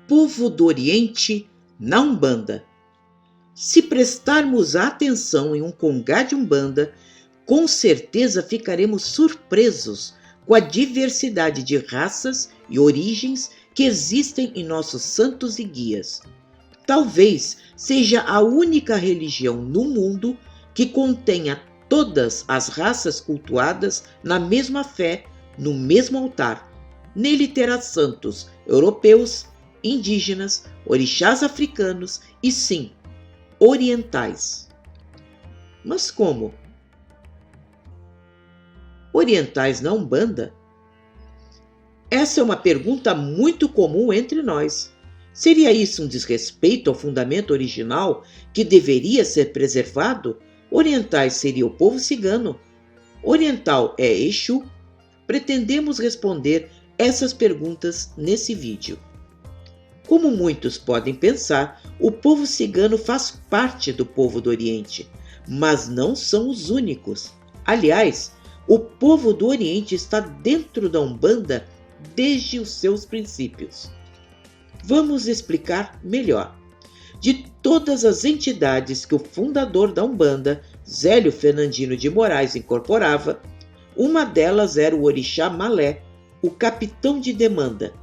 Povo do Oriente na Umbanda. Se prestarmos atenção em um congá de Umbanda, com certeza ficaremos surpresos com a diversidade de raças e origens que existem em nossos santos e guias. Talvez seja a única religião no mundo que contenha todas as raças cultuadas na mesma fé, no mesmo altar. Nele terá santos europeus, indígenas, orixás africanos e, sim, orientais. Mas como? Orientais na Umbanda? Essa é uma pergunta muito comum entre nós. Seria isso um desrespeito ao fundamento original que deveria ser preservado? Orientais seria o povo cigano. Oriental é Exu? Pretendemos responder essas perguntas nesse vídeo. Como muitos podem pensar, o povo cigano faz parte do povo do Oriente, mas não são os únicos. Aliás, o povo do Oriente está dentro da Umbanda desde os seus princípios. Vamos explicar melhor. De todas as entidades que o fundador da Umbanda, Zélio Fernandino de Moraes, incorporava, uma delas era o orixá Malé, o capitão de demanda.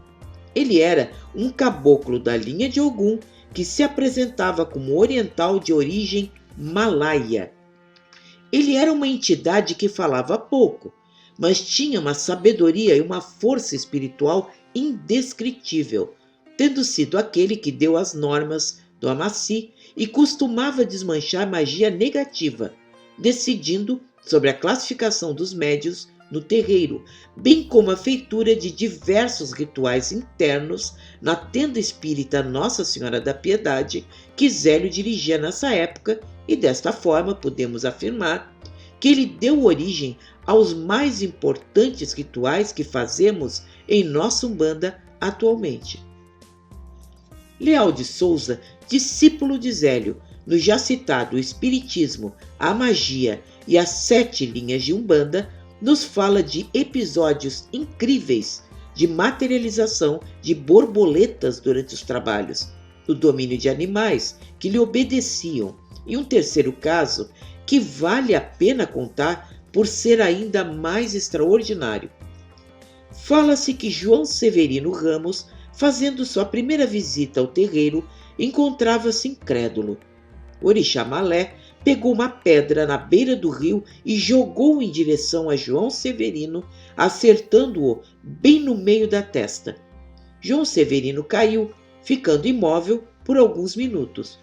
Ele era um caboclo da linha de Ogum que se apresentava como oriental de origem malaia. Ele era uma entidade que falava pouco, mas tinha uma sabedoria e uma força espiritual indescritível, tendo sido aquele que deu as normas do Amaci e costumava desmanchar magia negativa, decidindo sobre a classificação dos médios no terreiro, bem como a feitura de diversos rituais internos na tenda espírita Nossa Senhora da Piedade, que Zélio dirigia nessa época, e desta forma podemos afirmar que ele deu origem aos mais importantes rituais que fazemos em nossa Umbanda atualmente. Leal de Souza, discípulo de Zélio, no já citado Espiritismo, a Magia e as 7 linhas de Umbanda, nos fala de episódios incríveis de materialização de borboletas durante os trabalhos, do domínio de animais que lhe obedeciam, e um terceiro caso que vale a pena contar por ser ainda mais extraordinário. Fala-se que João Severino Ramos, fazendo sua primeira visita ao terreiro, encontrava-se incrédulo. O orixá Malé pegou uma pedra na beira do rio e jogou em direção a João Severino, acertando-o bem no meio da testa. João Severino caiu, ficando imóvel por alguns minutos.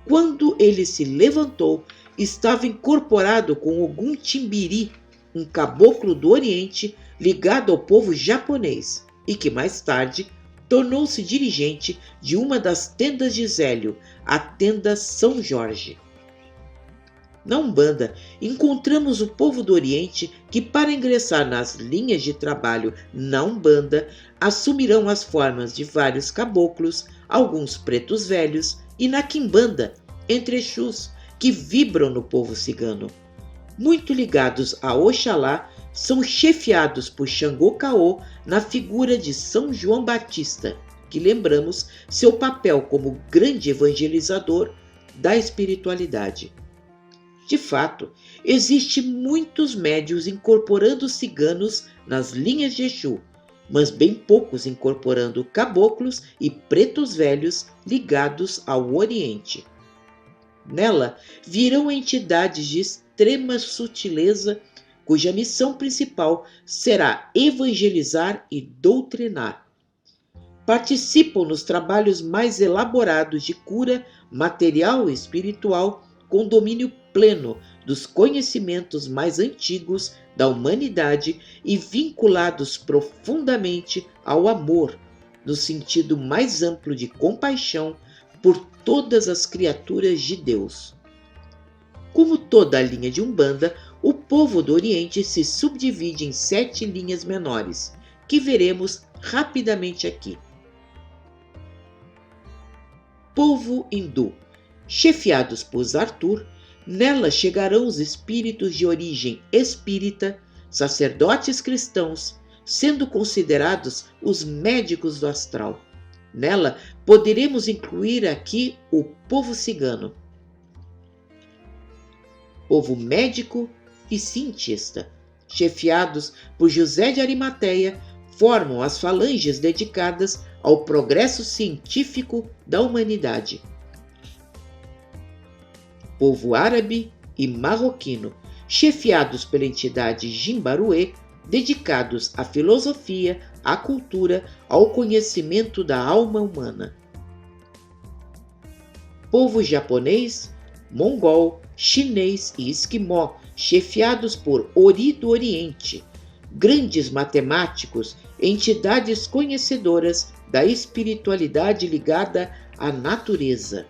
Quando ele se levantou, estava incorporado com Ogum Timbiri, um caboclo do Oriente ligado ao povo japonês, e que mais tarde tornou-se dirigente de uma das tendas de Zélio, a tenda São Jorge. Na Umbanda, encontramos o povo do Oriente que, para ingressar nas linhas de trabalho na Umbanda, assumirão as formas de vários caboclos, alguns pretos velhos, e na Quimbanda, entre Exus, que vibram no povo cigano. Muito ligados a Oxalá, são chefiados por Xangô Caô na figura de São João Batista, que lembramos seu papel como grande evangelizador da espiritualidade. De fato, existem muitos médiuns incorporando ciganos nas linhas de Exu, mas bem poucos incorporando caboclos e pretos velhos ligados ao Oriente. Nela virão entidades de extrema sutileza, cuja missão principal será evangelizar e doutrinar. Participam nos trabalhos mais elaborados de cura material e espiritual, com domínio pleno dos conhecimentos mais antigos da humanidade e vinculados profundamente ao amor, no sentido mais amplo de compaixão por todas as criaturas de Deus. Como toda a linha de Umbanda, o povo do Oriente se subdivide em 7 linhas menores, que veremos rapidamente aqui. Povo hindu. Chefiados por Arthur, nela chegarão os espíritos de origem espírita, sacerdotes cristãos, sendo considerados os médicos do astral. Nela, poderemos incluir aqui o povo cigano, povo médico e cientista, chefiados por José de Arimateia, formam as falanges dedicadas ao progresso científico da humanidade. Povo árabe e marroquino, chefiados pela entidade Jimbaruê, dedicados à filosofia, à cultura, ao conhecimento da alma humana. Povo japonês, mongol, chinês e esquimó, chefiados por Ori do Oriente, grandes matemáticos, entidades conhecedoras da espiritualidade ligada à natureza.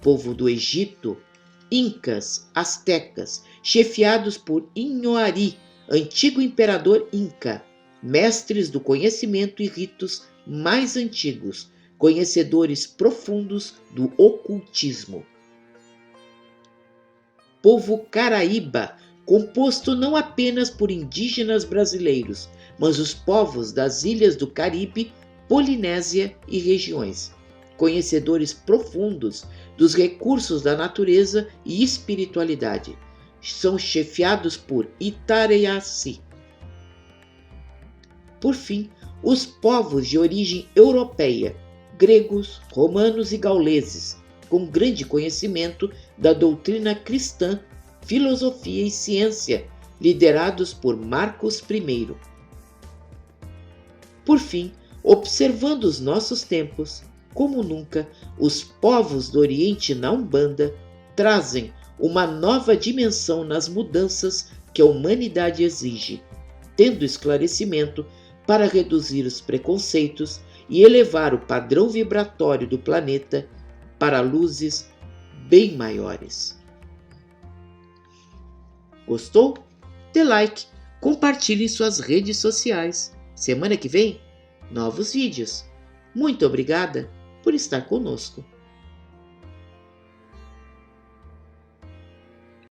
Povo do Egito, incas, astecas, chefiados por Inhoari, antigo imperador inca, mestres do conhecimento e ritos mais antigos, conhecedores profundos do ocultismo. Povo caraíba, composto não apenas por indígenas brasileiros, mas os povos das ilhas do Caribe, Polinésia e regiões, conhecedores profundos dos recursos da natureza e espiritualidade. São chefiados por Itareaci. Por fim, os povos de origem europeia, gregos, romanos e gauleses, com grande conhecimento da doutrina cristã, filosofia e ciência, liderados por Marcos I. Por fim, observando os nossos tempos, como nunca, os povos do Oriente na Umbanda trazem uma nova dimensão nas mudanças que a humanidade exige, tendo esclarecimento para reduzir os preconceitos e elevar o padrão vibratório do planeta para luzes bem maiores. Gostou? Dê like, compartilhe em suas redes sociais. Semana que vem, novos vídeos. Muito obrigada por estar conosco.